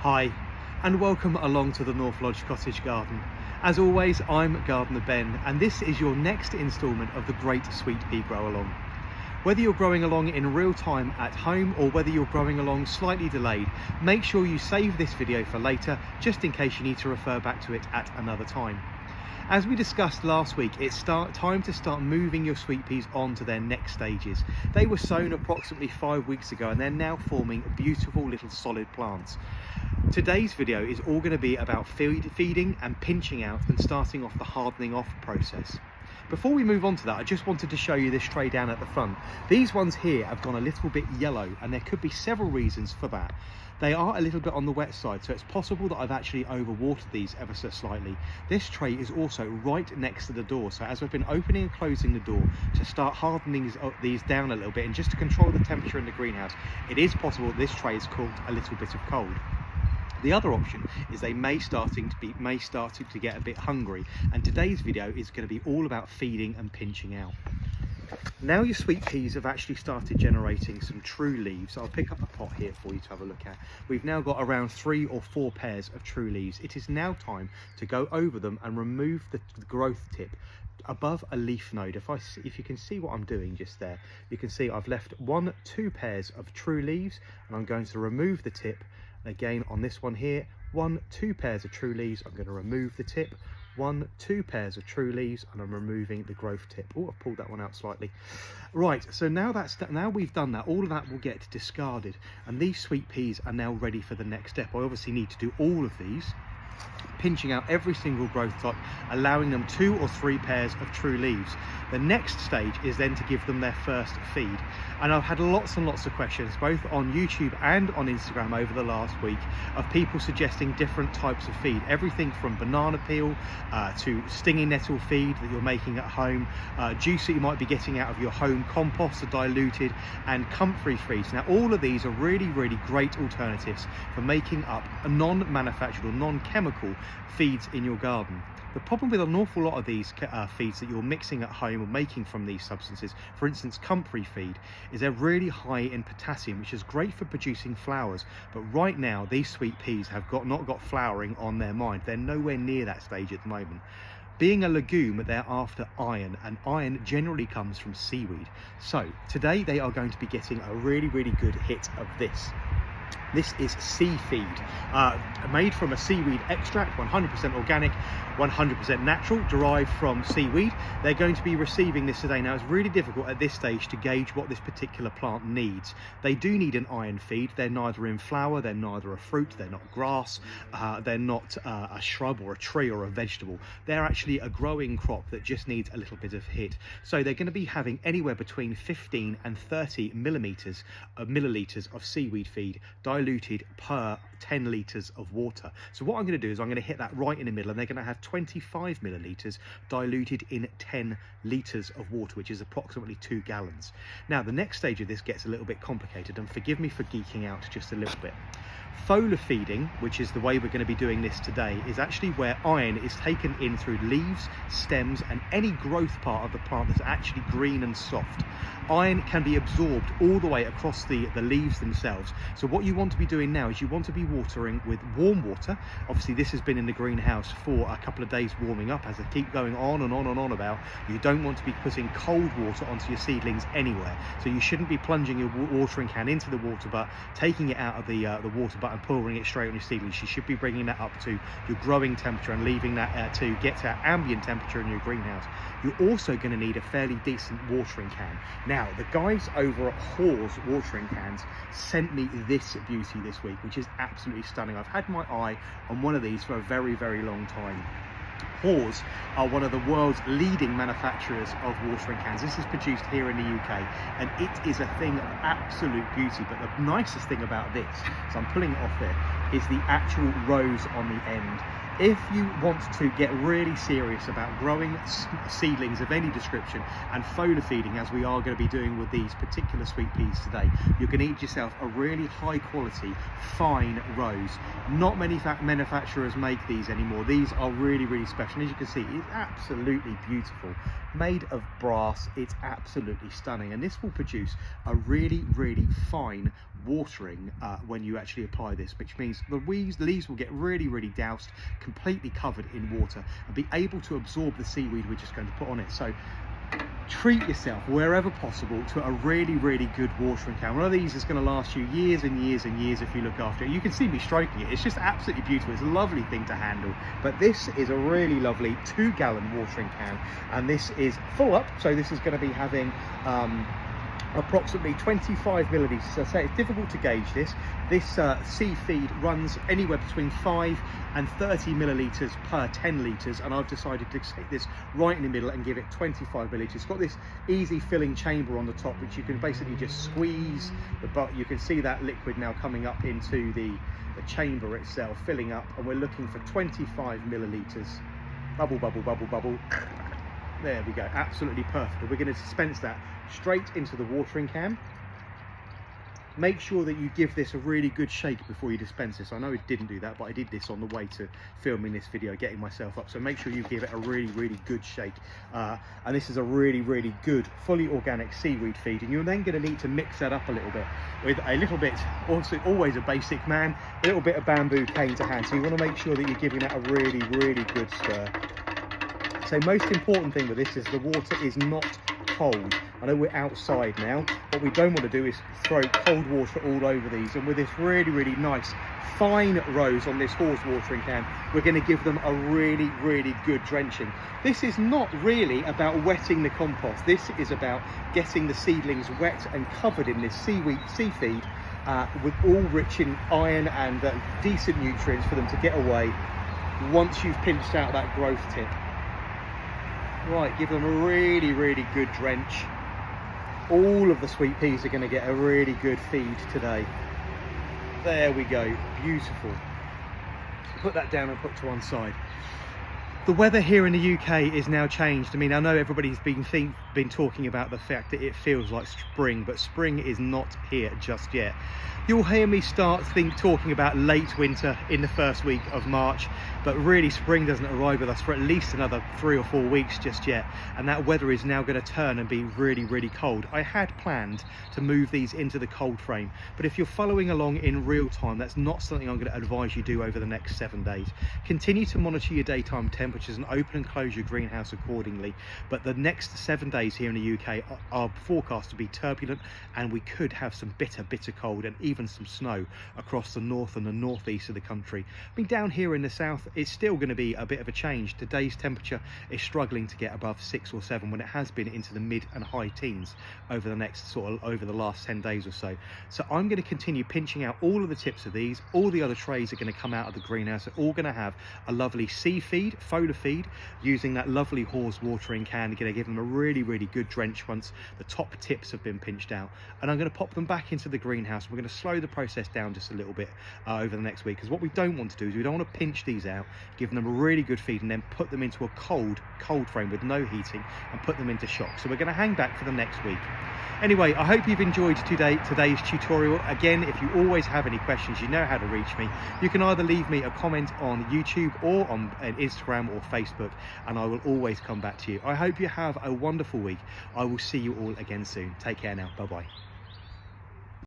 Hi, and welcome along to the North Lodge Cottage Garden. As always, I'm Gardener Ben, and this is your next instalment of the Great Sweet Pea Grow Along. Whether you're growing along in real time at home or whether you're growing along slightly delayed, make sure you save this video for later, just in case you need to refer back to it at another time. As we discussed last week, it's time to start moving your sweet peas on to their next stages. They were sown approximately 5 weeks ago and they're now forming beautiful little solid plants. Today's video is all going to be about feeding and pinching out and starting off the hardening off process. Before we move on to that, I just wanted to show you this tray down at the front. These ones here have gone a little bit yellow, and there could be several reasons for that. They are a little bit on the wet side, so it's possible that I've actually overwatered these ever so slightly. This tray is also right next to the door, so as I've been opening and closing the door to start hardening these down a little bit and just to control the temperature in the greenhouse, it is possible that this tray is caught a little bit of cold. The other option is they may start to get a bit hungry, and today's video is going to be all about feeding and pinching out. Now your sweet peas have actually started generating some true leaves. I'll pick up a pot here for you to have a look at. We've now got around 3 or 4 pairs of true leaves. It is now time to go over them and remove the growth tip above a leaf node. If you can see what I'm doing just there, you can see I've left 2 pairs of true leaves, and I'm going to remove the tip. Again, on this one here, 2 pairs of true leaves, I'm going to remove the tip. 2 pairs of true leaves, and I'm removing the growth tip. Oh, I've pulled that one out slightly. Right, so now we've done that, all of that will get discarded, and these sweet peas are now ready for the next step. I obviously need to do all of these, pinching out every single growth type, allowing them 2 or 3 pairs of true leaves. The next stage is then to give them their first feed, and I've had lots and lots of questions both on YouTube and on Instagram over the last week of people suggesting different types of feed, everything from banana peel to stinging nettle feed that you're making at home, juice that you might be getting out of your home compost, diluted, and comfrey feeds. Now all of these are really great alternatives for making up a non-manufactured or non-chemical feeds in your garden. The problem with an awful lot of these feeds that you're mixing at home or making from these substances, for instance comfrey feed, is they're really high in potassium, which is great for producing flowers, but right now these sweet peas have not got flowering on their mind. They're nowhere near that stage at the moment. Being a legume, they're after iron, and iron generally comes from seaweed. So today they are going to be getting a really good hit of this. This is sea feed, made from a seaweed extract, 100% organic, 100% natural, derived from seaweed. They're going to be receiving this today. Now it's really difficult at this stage to gauge what this particular plant needs. They do need an iron feed. They're neither in flower, they're neither a fruit, they're not grass, they're not a shrub or a tree or a vegetable. They're actually a growing crop that just needs a little bit of hit. So they're going to be having anywhere between 15 and 30 milliliters of seaweed feed diluted per 10 litres of water. So what I'm going to do is I'm going to hit that right in the middle, and they're going to have 25 millilitres diluted in 10 litres of water, which is approximately 2 gallons. Now the next stage of this gets a little bit complicated, and forgive me for geeking out just a little bit. Foliar feeding, which is the way we're going to be doing this today, is actually where iron is taken in through leaves, stems, and any growth part of the plant that's actually green and soft. Iron can be absorbed all the way across the leaves themselves. So what you want to be doing now is you want to be watering with warm water. Obviously this has been in the greenhouse for a couple of days warming up, as I keep going on and on about. You don't want to be putting cold water onto your seedlings anywhere. So you shouldn't be plunging your watering can into the water butt, taking it out of the water butt and pouring it straight on your seedlings. You should be bringing that up to your growing temperature and leaving that to get to ambient temperature in your greenhouse. You're also going to need a fairly decent watering can. Now the guys over at Hawes Watering Cans sent me this beauty this week, which is absolutely stunning. I've had my eye on one of these for a very long time. Hawes are one of the world's leading manufacturers of watering cans. This is produced here in the UK, and it is a thing of absolute beauty. But the nicest thing about this, so I'm pulling it off there, is the actual rose on the end. If you want to get really serious about growing seedlings of any description and foliar feeding, as we are going to be doing with these particular sweet peas today, you're going to need yourself a really high quality fine rose. Not many manufacturers make these anymore. These are really, really special. As you can see, it's absolutely beautiful, made of brass. It's absolutely stunning, and this will produce a really, really fine watering when you actually apply this, which means the leaves will get really, really doused, completely covered in water, and be able to absorb the seaweed we're just going to put on it. So treat yourself wherever possible to a really, really good watering can. One of these is going to last you years and years and years if you look after it. You can see me stroking it. It's just absolutely beautiful. It's a lovely thing to handle. But this is a really lovely 2-gallon watering can, and this is full up, so this is going to be having approximately 25 millilitres. So I say it's difficult to gauge this. This sea feed runs anywhere between 5 and 30 millilitres per 10 litres, and I've decided to take this right in the middle and give it 25 millilitres. It's got this easy filling chamber on the top, which you can basically just squeeze the butt. You can see that liquid now coming up into the chamber itself, filling up, and we're looking for 25 millilitres. Bubble, bubble, bubble, bubble. There we go, absolutely perfect. We're going to dispense that straight into the watering can. Make sure that you give this a really good shake before you dispense this. I know I didn't do that, but I did this on the way to filming this video, getting myself up. So make sure you give it a really, really good shake. And this is a really, really good, fully organic seaweed feed. And you're then going to need to mix that up a little bit with a little bit, also always a basic man, a little bit of bamboo cane to hand. So you want to make sure that you're giving that a really, really good stir. So most important thing with this is the water is not cold. I know we're outside now. What we don't want to do is throw cold water all over these. And with this really, really nice fine rose on this horse watering can, we're going to give them a really, really good drenching. This is not really about wetting the compost. This is about getting the seedlings wet and covered in this sea feed with all rich in iron and decent nutrients for them to get away once you've pinched out that growth tip. Right, give them a really, really good drench. All of the sweet peas are going to get a really good feed today. There we go, beautiful. Put that down and put to one side. The weather here in the UK is now changed. I mean, I know everybody's been talking about the fact that it feels like spring, but spring is not here just yet. You'll hear me start talking about late winter in the first week of March, but really spring doesn't arrive with us for at least another 3 or 4 weeks just yet, and that weather is now going to turn and be really, really cold. I had planned to move these into the cold frame, but if you're following along in real time, that's not something I'm going to advise you do over the next 7 days. Continue to monitor your daytime temperatures and open and close your greenhouse accordingly, but the next 7 days here in the UK are forecast to be turbulent, and we could have some bitter cold and even some snow across the north and the northeast of the country. I mean, down here in the south, it's still going to be a bit of a change. Today's temperature is struggling to get above 6 or 7 when it has been into the mid and high teens over the last 10 days or so. So I'm going to continue pinching out all of the tips of these. All the other trays are going to come out of the greenhouse. They're all going to have a lovely sea feed, foliar feed, using that lovely horse watering can. Going to give them a really, really good drench once the top tips have been pinched out, and I'm going to pop them back into the greenhouse. We're going to slow the process down just a little bit over the next week, because what we don't want to do is we don't want to pinch these out, give them a really good feed, and then put them into a cold frame with no heating and put them into shock. So we're going to hang back for the next week. Anyway, I hope you've enjoyed today's tutorial. Again, if you always have any questions, you know how to reach me. You can either leave me a comment on YouTube or on Instagram or Facebook, and I will always come back to you. I hope you have a wonderful week. I will see you all again soon. Take care now. Bye bye.